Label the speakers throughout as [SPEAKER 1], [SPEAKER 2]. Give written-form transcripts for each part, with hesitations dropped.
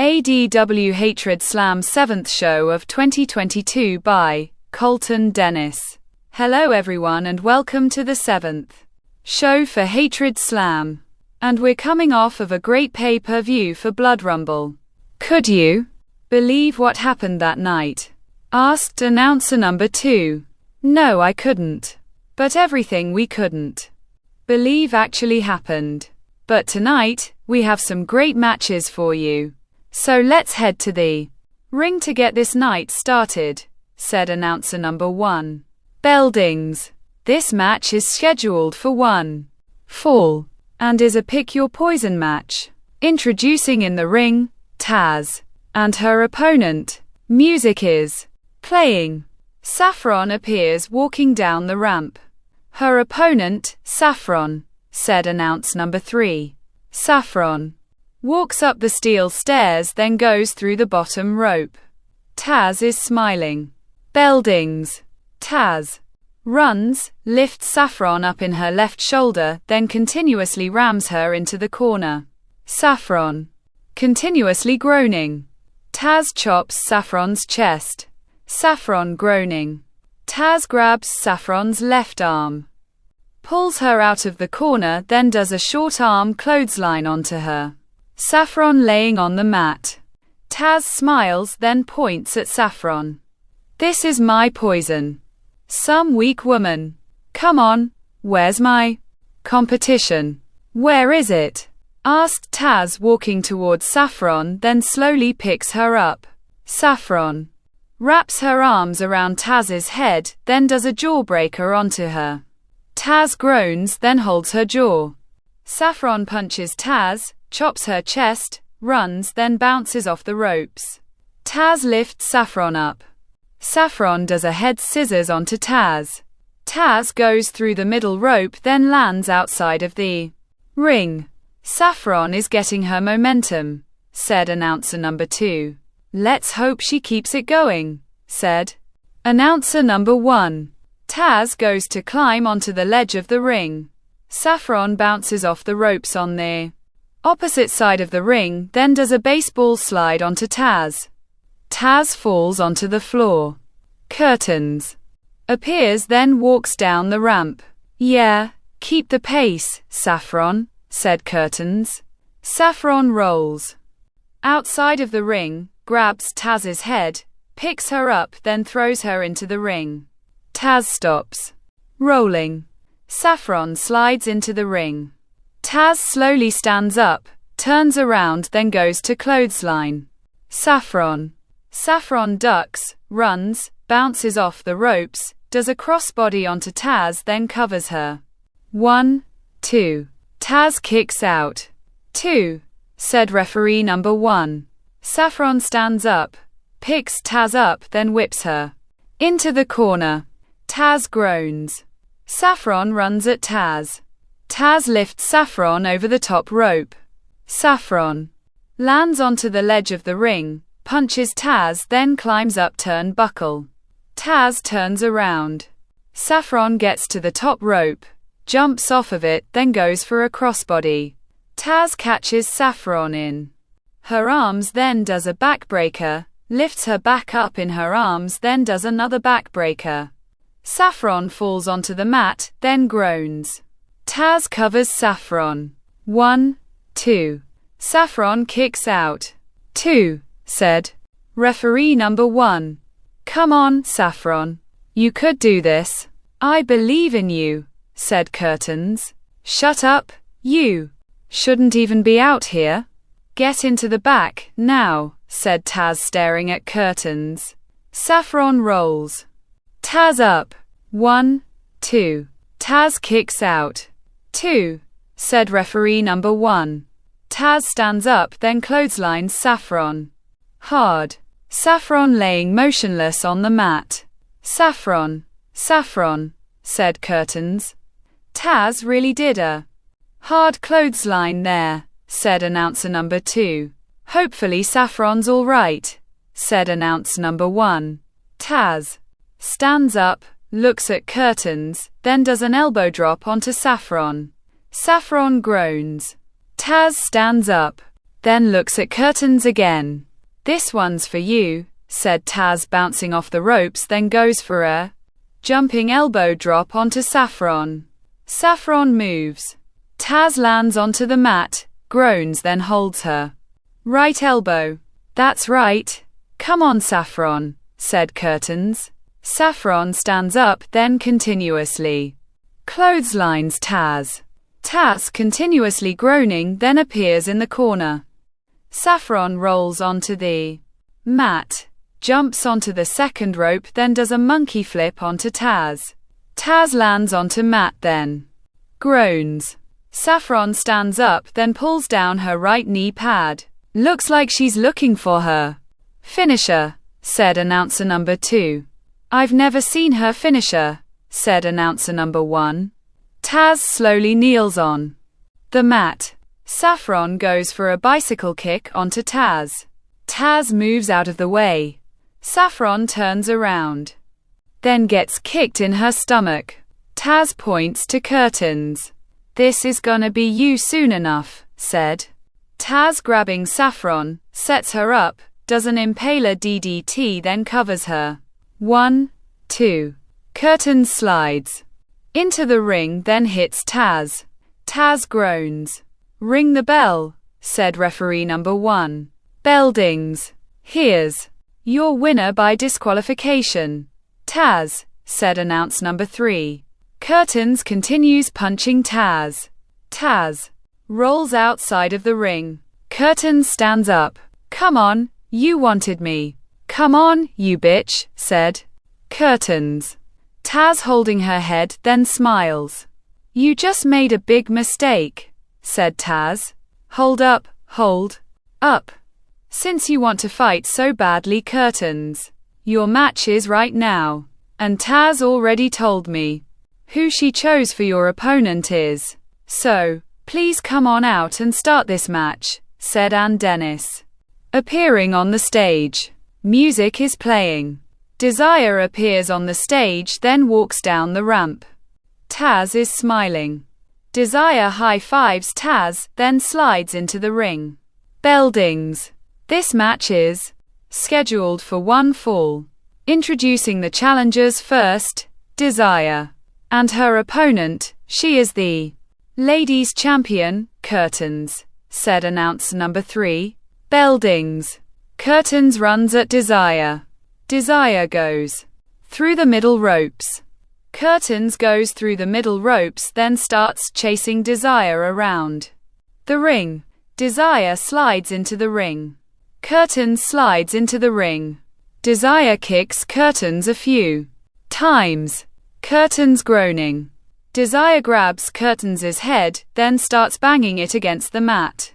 [SPEAKER 1] ADW Hatred Slam 7th show of 2022 by Colton Dennis. Hello everyone and welcome to the 7th show for Hatred Slam. And we're coming off of a great pay-per-view for Blood Rumble. Could you believe what happened that night? Asked announcer number 2. No, I couldn't. But everything we couldn't believe actually happened. But tonight, we have some great matches for you. So let's head to the ring to get this night started, said announcer number 1. Bell dings. This match is scheduled for 1 fall and is a pick your poison match. Introducing in the ring, Taz and her opponent. Music is playing. Saffron appears walking down the ramp. Her opponent, Saffron, said announce number 3. Saffron walks up the steel stairs, then goes through the bottom rope. Taz is smiling. Bell dings. Taz runs, lifts Saffron up in her left shoulder, then continuously rams her into the corner. Saffron continuously groaning. Taz chops Saffron's chest. Saffron groaning. Taz grabs Saffron's left arm, pulls her out of the corner, then does a short arm clothesline onto her. Saffron laying on the mat. Taz smiles, then points at Saffron. This is my poison. Some weak woman. Come on, where's my competition? Where is it? Asked Taz, walking towards Saffron, then slowly picks her up. Saffron wraps her arms around Taz's head, then does a jawbreaker onto her. Taz groans, then holds her jaw. Saffron punches Taz, chops her chest, runs, then bounces off the ropes. Taz lifts Saffron up. Saffron does a head scissors onto Taz. Taz goes through the middle rope, then lands outside of the ring. Saffron is getting her momentum, said announcer number 2. Let's hope she keeps it going, said announcer number 1. Taz goes to climb onto the ledge of the ring. Saffron bounces off the ropes on the opposite side of the ring, then does a baseball slide onto Taz. Taz falls onto the floor. Curtains appears, then walks down the ramp. Yeah, keep the pace, Saffron, said Curtains. Saffron rolls outside of the ring, grabs Taz's head, picks her up, then throws her into the ring. Taz stops rolling. Saffron slides into the ring. Taz slowly stands up, turns around, then goes to clothesline. Saffron ducks, runs, bounces off the ropes, does a crossbody onto Taz, then covers her. 1, 2. Taz kicks out. 2, said referee number 1. Saffron stands up, picks Taz up, then whips her into the corner. Taz groans. Saffron runs at Taz. Taz lifts Saffron over the top rope. Saffron lands onto the ledge of the ring, punches Taz, then climbs up turnbuckle. Taz turns around. Saffron gets to the top rope, jumps off of it, then goes for a crossbody. Taz catches Saffron in her arms, then does a backbreaker, lifts her back up in her arms, then does another backbreaker. Saffron falls onto the mat, then groans. Taz covers Saffron. 1, 2. Saffron kicks out. 2, said referee number 1. Come on, Saffron. You could do this. I believe in you, said Curtains. Shut up, you. Shouldn't even be out here. Get into the back, now, said Taz, staring at Curtains. Saffron rolls Taz up. 1, 2. Taz kicks out. 2, said referee number 1. Taz stands up, then clotheslines Saffron hard. Saffron laying motionless on the mat. Saffron, said Curtains. Taz really did a hard clothesline there, said announcer number 2. Hopefully Saffron's all right, said announcer number 1. Taz stands up, looks at Curtains, then does an elbow drop onto Saffron. Saffron groans. Taz stands up. then looks at Curtains again. This one's for you, said Taz, bouncing off the ropes, then goes for a jumping elbow drop onto Saffron. Saffron moves. Taz lands onto the mat, groans, then holds her right elbow. That's right. Come on, Saffron, said Curtains. Saffron stands up, then continuously clotheslines Taz. Taz, continuously groaning, then appears in the corner. Saffron rolls onto the mat, jumps onto the second rope, then does a monkey flip onto Taz. Taz lands onto mat, then groans. Saffron stands up, then pulls down her right knee pad. Looks like she's looking for her finisher, said announcer number 2. I've never seen her finisher, said announcer number 1. Taz slowly kneels on the mat. Saffron goes for a bicycle kick onto Taz. Taz moves out of the way. Saffron turns around, then gets kicked in her stomach. Taz points to Curtains. This is gonna be you soon enough, said Taz, grabbing Saffron, sets her up, does an impaler DDT, then covers her. 1, 2. Curtains slides into the ring, then hits Taz. Taz groans. Ring the bell, said referee number 1. Bell dings. Here's your winner by disqualification. Taz, said announce number 3. Curtains continues punching Taz. Taz rolls outside of the ring. Curtains stands up. Come on, you wanted me. Come on, you bitch, said Curtains. Taz, holding her head, then smiles. You just made a big mistake, said Taz. Hold up. Since you want to fight so badly, Curtains, your match is right now. And Taz already told me who she chose for your opponent is. So, please come on out and start this match, said Ann Dennis. Appearing on the stage. Music is playing. Desire appears on the stage, then walks down the ramp. Taz is smiling. Desire high-fives Taz, then slides into the ring. Bell dings. This match is scheduled for 1 fall. Introducing the challengers first, Desire. And her opponent, she is the ladies champion, Curtains, said announcer number 3. Bell dings. Curtains runs at Desire. Desire goes through the middle ropes. Curtains goes through the middle ropes, then starts chasing Desire around the ring. Desire slides into the ring. Curtains slides into the ring. Desire kicks Curtains a few times. Curtains groaning. Desire grabs Curtains' head, then starts banging it against the mat.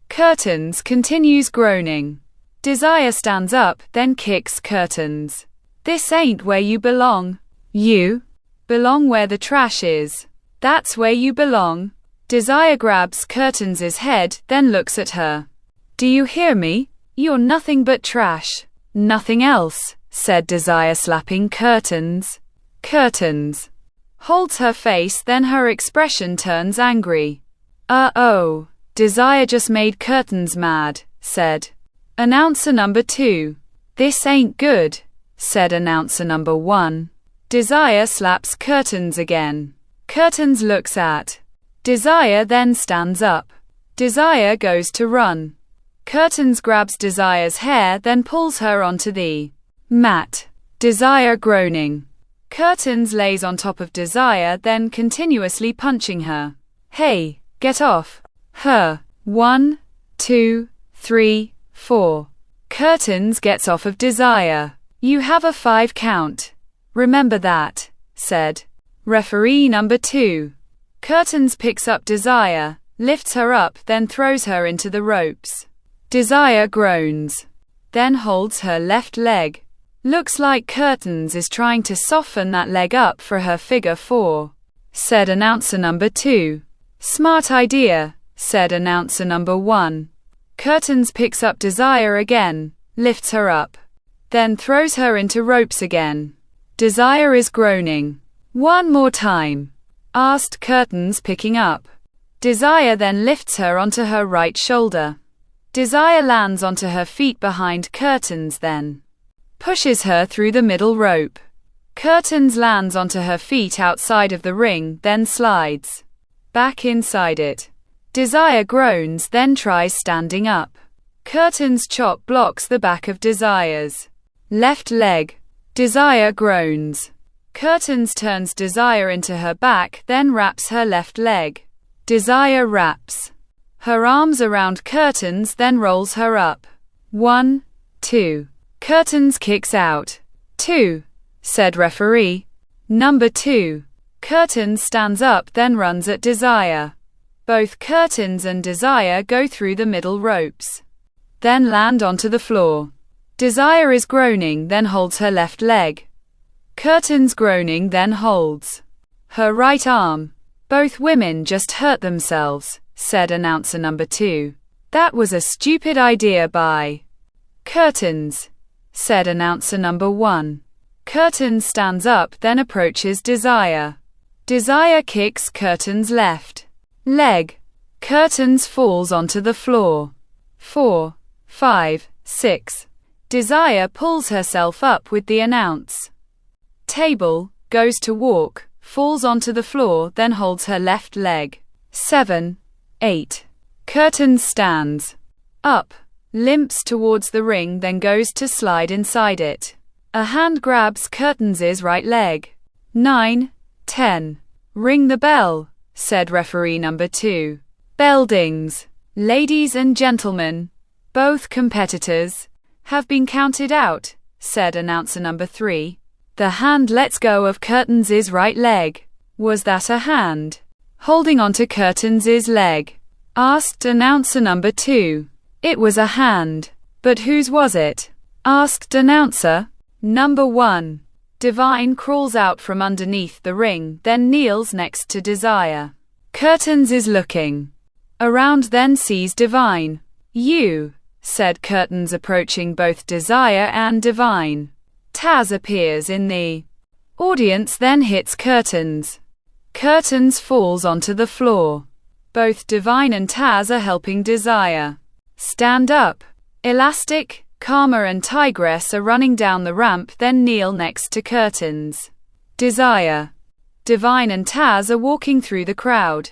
[SPEAKER 1] Curtains continues groaning. Desire stands up, then kicks Curtains. This ain't where you belong. You belong where the trash is. That's where you belong. Desire grabs Curtains' head, then looks at her. Do you hear me? You're nothing but trash. Nothing else, said Desire, slapping Curtains. Curtains holds her face, then her expression turns angry. Oh, Desire just made Curtains mad, said announcer number 2. This ain't good, said announcer number 1. Desire slaps Curtains again. Curtains looks at Desire, then stands up. Desire goes to run. Curtains grabs Desire's hair, then pulls her onto the mat. Desire groaning. Curtains lays on top of Desire, then continuously punching her. Hey, get off her. 1, 2, 3, 4. Curtains gets off of Desire. You have a 5 count. Remember that, said referee number 2. Curtains picks up Desire, lifts her up, then throws her into the ropes. Desire groans, then holds her left leg. Looks like Curtains is trying to soften that leg up for her figure 4, said announcer number 2. Smart idea, said announcer number 1. Curtains picks up Desire again, lifts her up, then throws her into ropes again. Desire is groaning. One more time, asked Curtains, picking up Desire, then lifts her onto her right shoulder. Desire lands onto her feet behind Curtains, then pushes her through the middle rope. Curtains lands onto her feet outside of the ring, then slides back inside it. Desire groans, then tries standing up. Curtains' chop blocks the back of Desire's left leg. Desire groans. Curtains turns Desire into her back, then wraps her left leg. Desire wraps her arms around Curtains, then rolls her up. 1, 2. Curtains kicks out. 2, said referee. Number 2. Curtains stands up, then runs at Desire. Both Curtains and Desire go through the middle ropes, then land onto the floor. Desire is groaning, then holds her left leg. Curtains groaning, then holds her right arm. Both women just hurt themselves, said announcer number 2. That was a stupid idea by Curtains, said announcer number 1. Curtains stands up, then approaches Desire. Desire kicks Curtains' left leg. Curtains falls onto the floor. 4, 5, 6. Desire pulls herself up with the announce table, goes to walk, falls onto the floor, then holds her left leg. 7, 8. Curtains stands up, limps towards the ring, then goes to slide inside it. A hand grabs Curtains' right leg. 9, 10. Ring the bell, said referee number 2. Bell dings. Ladies and gentlemen, both competitors have been counted out, said announcer number 3. The hand lets go of Curtains' right leg. Was that a hand holding onto Curtains' leg? Asked announcer number 2. It was a hand. But whose was it? Asked announcer number 1. Divine crawls out from underneath the ring, then kneels next to Desire. Curtains is looking around, then sees Divine. You, said Curtains, approaching both Desire and Divine. Taz appears in the audience, then hits Curtains. Curtains falls onto the floor. Both Divine and Taz are helping Desire stand up. Elastic, Karma and Tigress are running down the ramp, then kneel next to Curtains. Desire, Divine and Taz are walking through the crowd.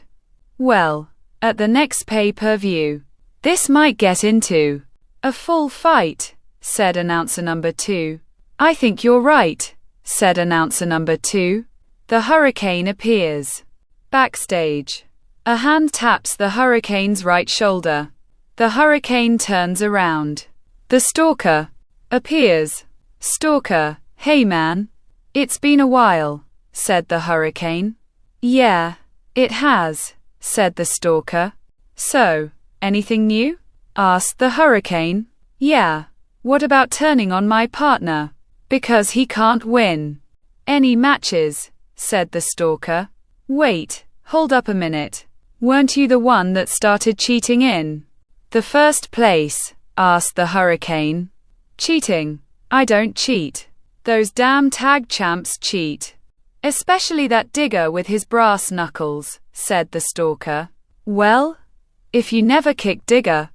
[SPEAKER 1] Well, at the next pay-per-view, this might get into a full fight, said announcer number 2. I think you're right, said announcer number 2. The Hurricane appears backstage. A hand taps the Hurricane's right shoulder. The Hurricane turns around. The Stalker appears. Stalker, hey man. It's been a while, said the Hurricane. Yeah, it has, said the Stalker. So, anything new? Asked the Hurricane. Yeah. What about turning on my partner? Because he can't win any matches, said the Stalker. Wait, hold up a minute. Weren't you the one that started cheating in the first place? Asked the Hurricane. Cheating? I don't cheat. Those damn tag champs cheat. Especially that Digger with his brass knuckles, said the Stalker. Well, if you never kicked Digger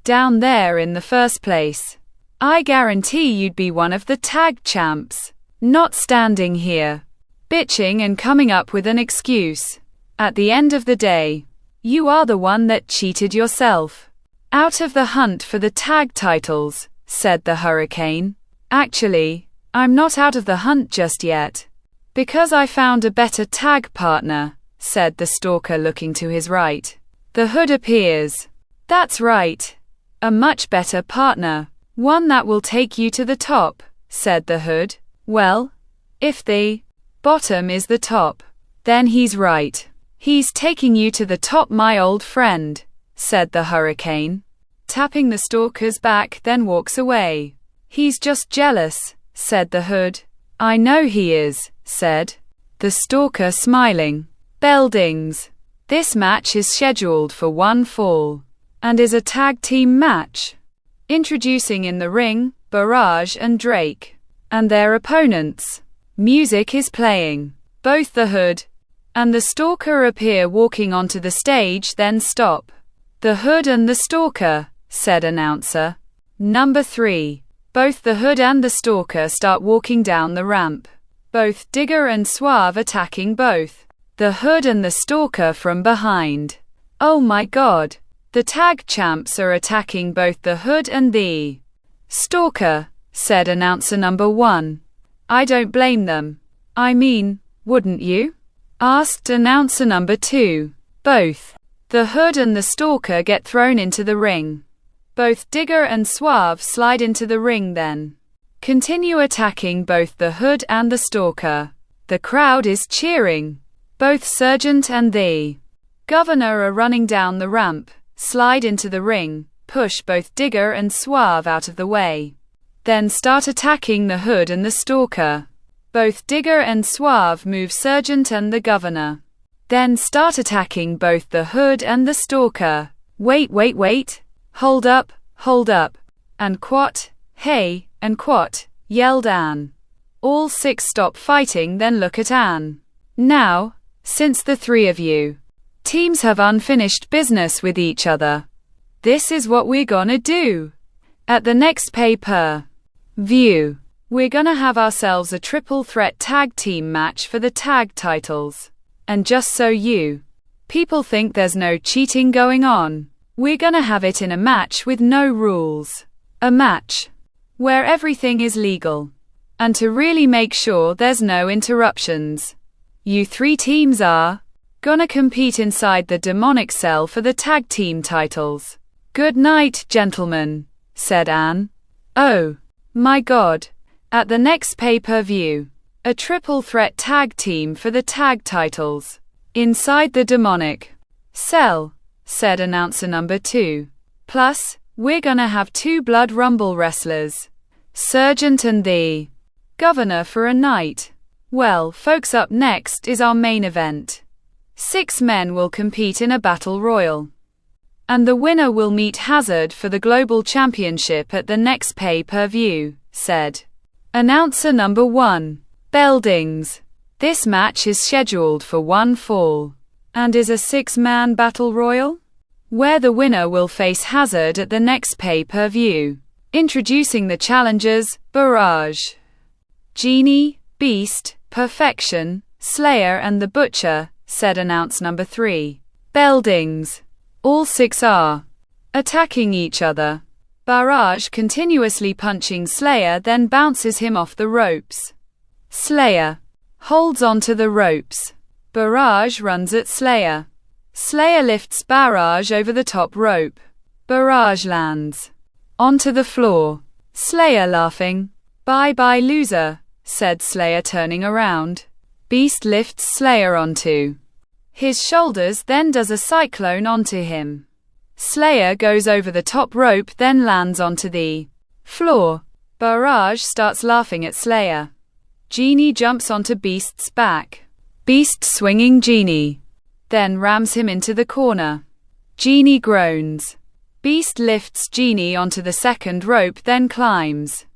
[SPEAKER 1] down there in the first place, I guarantee you'd be one of the tag champs, not standing here bitching and coming up with an excuse. At the end of the day, you are the one that cheated yourself out of the hunt for the tag titles, said the Hurricane. Actually, I'm not out of the hunt just yet, because I found a better tag partner, said the Stalker, looking to his right. The Hood appears. That's right. A much better partner. One that will take you to the top, said the Hood. Well, if the bottom is the top, then he's right. He's taking you to the top, my old friend, said the Hurricane, tapping the Stalker's back, then walks away. He's just jealous, said the Hood. I know he is, said the Stalker, smiling. Bell dings. This match is scheduled for one fall and is a tag team match. Introducing in the ring, Barrage and Drake and their opponents. Music is playing. Both the Hood and the Stalker appear walking onto the stage, then stop. The Hood and the Stalker said announcer. Number 3. Both the Hood and the Stalker start walking down the ramp. Both Digger and Suave attacking both the Hood and the Stalker from behind. Oh my god. The tag champs are attacking both the Hood and the Stalker, said announcer number 1. I don't blame them. I mean, wouldn't you? Asked announcer number 2. Both the Hood and the Stalker get thrown into the ring. Both Digger and Suave slide into the ring then continue attacking both the Hood and the Stalker. The crowd is cheering. Both Sergeant and the Governor are running down the ramp, slide into the ring, push both Digger and Suave out of the way. Then start attacking the Hood and the Stalker. Both Digger and Suave move Sergeant and the Governor. Then start attacking both the Hood and the Stalker. Wait. Hold up. And quat, hey, and quat, yelled Anne. All 6 stop fighting then look at Anne. Now, since the 3 of you teams have unfinished business with each other, this is what we're gonna do. At the next pay-per-view, we're gonna have ourselves a triple threat tag team match for the tag titles. And just so you people think there's no cheating going on, we're gonna have it in a match with no rules. A match where everything is legal. And to really make sure there's no interruptions, you 3 teams are gonna compete inside the demonic cell for the tag team titles. Good night, gentlemen, said Anne. Oh my god. At the next pay-per-view, a triple threat tag team for the tag titles inside the demonic cell, said announcer number 2. Plus, we're gonna have 2 Blood Rumble wrestlers, Sergeant and the Governor, for a night. Well, folks, up next is our main event. 6 men will compete in a battle royal. And the winner will meet Hazard for the Global Championship at the next pay-per-view, said announcer number 1. Beldings. This match is scheduled for 1 fall. And is a 6-man battle royal, where the winner will face Hazard at the next pay-per-view. Introducing the challengers: Barrage, Genie, Beast, Perfection, Slayer and the Butcher, said announce number 3. Beldings. All 6 are attacking each other. Barrage continuously punching Slayer, then bounces him off the ropes. Slayer holds onto the ropes. Barrage runs at Slayer. Slayer lifts Barrage over the top rope. Barrage lands onto the floor. Slayer laughing. Bye-bye, loser, said Slayer, turning around. Beast lifts Slayer onto his shoulders, then does a cyclone onto him. Slayer goes over the top rope, then lands onto the floor. Barrage starts laughing at Slayer. Genie jumps onto Beast's back. Beast swinging Genie, then rams him into the corner. Genie groans. Beast lifts Genie onto the second rope, then climbs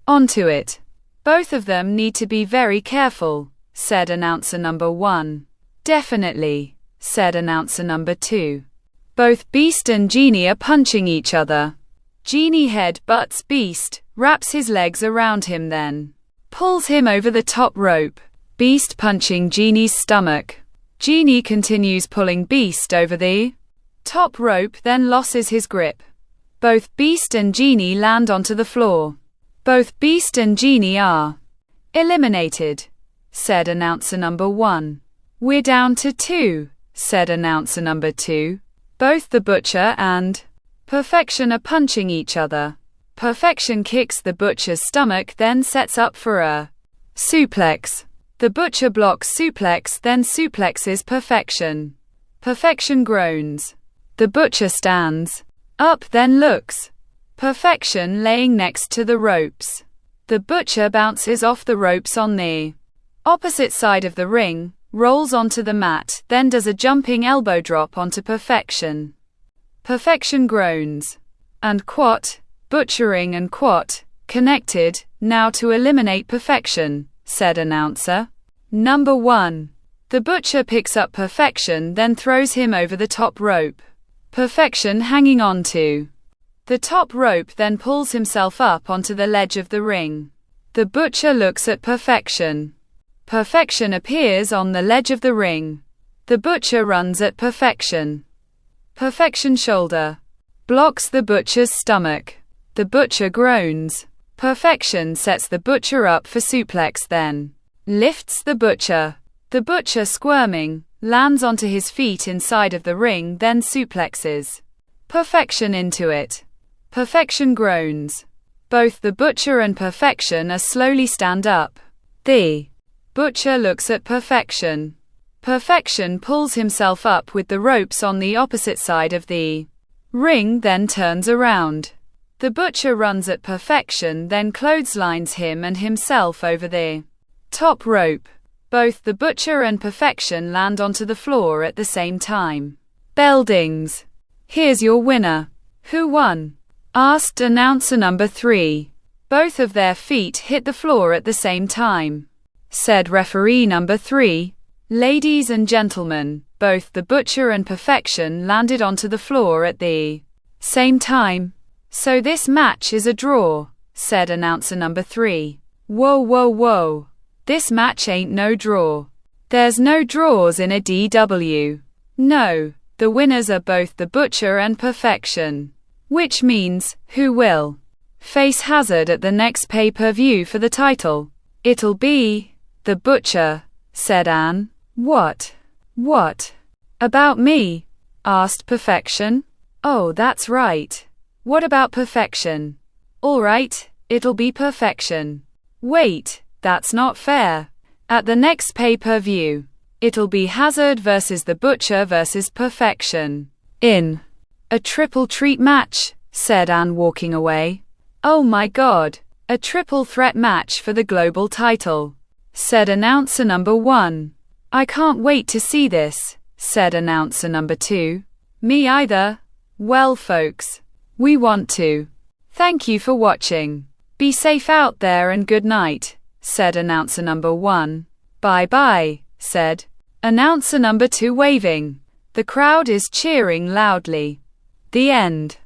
[SPEAKER 1] onto it. Both of them need to be very careful, said announcer number 1. Definitely, said announcer number 2. Both Beast and Genie are punching each other. Genie head butts Beast, wraps his legs around him, then pulls him over the top rope. Beast punching Genie's stomach. Genie continues pulling Beast over the top rope, then loses his grip. Both Beast and Genie land onto the floor. Both Beast and Genie are eliminated, said announcer number 1. We're down to 2, said announcer number 2. Both the Butcher and Perfection are punching each other. Perfection kicks the Butcher's stomach, then sets up for a suplex. The Butcher blocks suplex, then suplexes Perfection. Perfection groans. The Butcher stands up, then looks. Perfection laying next to the ropes. The Butcher bounces off the ropes on the opposite side of the ring, rolls onto the mat, then does a jumping elbow drop onto Perfection. Perfection groans. And quat, butchering and quat, connected, now to eliminate Perfection, said announcer number 1. The Butcher picks up Perfection, then throws him over the top rope. Perfection hanging on to The top rope then pulls himself up onto the ledge of the ring. The butcher looks at Perfection. Perfection appears on the ledge of the ring. The butcher runs at Perfection. Perfection shoulder blocks the butcher's stomach. The butcher groans. Perfection sets the butcher up for suplex, then lifts the butcher. The butcher, squirming, lands onto his feet inside of the ring, then suplexes Perfection into it. Perfection groans. Both the butcher and Perfection are slowly stand up. The butcher looks at Perfection. Perfection pulls himself up with the ropes on the opposite side of the ring, then turns around. The butcher runs at Perfection, then clotheslines him and himself over the top rope. Both the butcher and Perfection land onto the floor at the same time. Bell dings. Here's your winner. Who won? Asked announcer number 3. Both of their feet hit the floor at the same time. Said referee number 3. Ladies and gentlemen, both the butcher and Perfection landed onto the floor at the same time. So this match is a draw, said announcer number 3. Whoa, whoa, whoa. This match ain't no draw. There's no draws in ADW. No, the winners are both the butcher and Perfection. Which means, who will face Hazard at the next pay-per-view for the title? It'll be the butcher, said Anne. What? What? About me? Asked Perfection. Oh, that's right. What about Perfection? All right, it'll be Perfection. Wait, that's not fair. At the next pay-per-view, it'll be Hazard versus the Butcher versus Perfection. In a triple treat match, said Anne, walking away. Oh my God, a triple threat match for the global title, said announcer number 1. I can't wait to see this, said announcer number 2. Me either. Well, folks, we want to thank you for watching. Be safe out there and good night, said announcer number 1. Bye bye, said announcer number 2, waving. The crowd is cheering loudly. The end.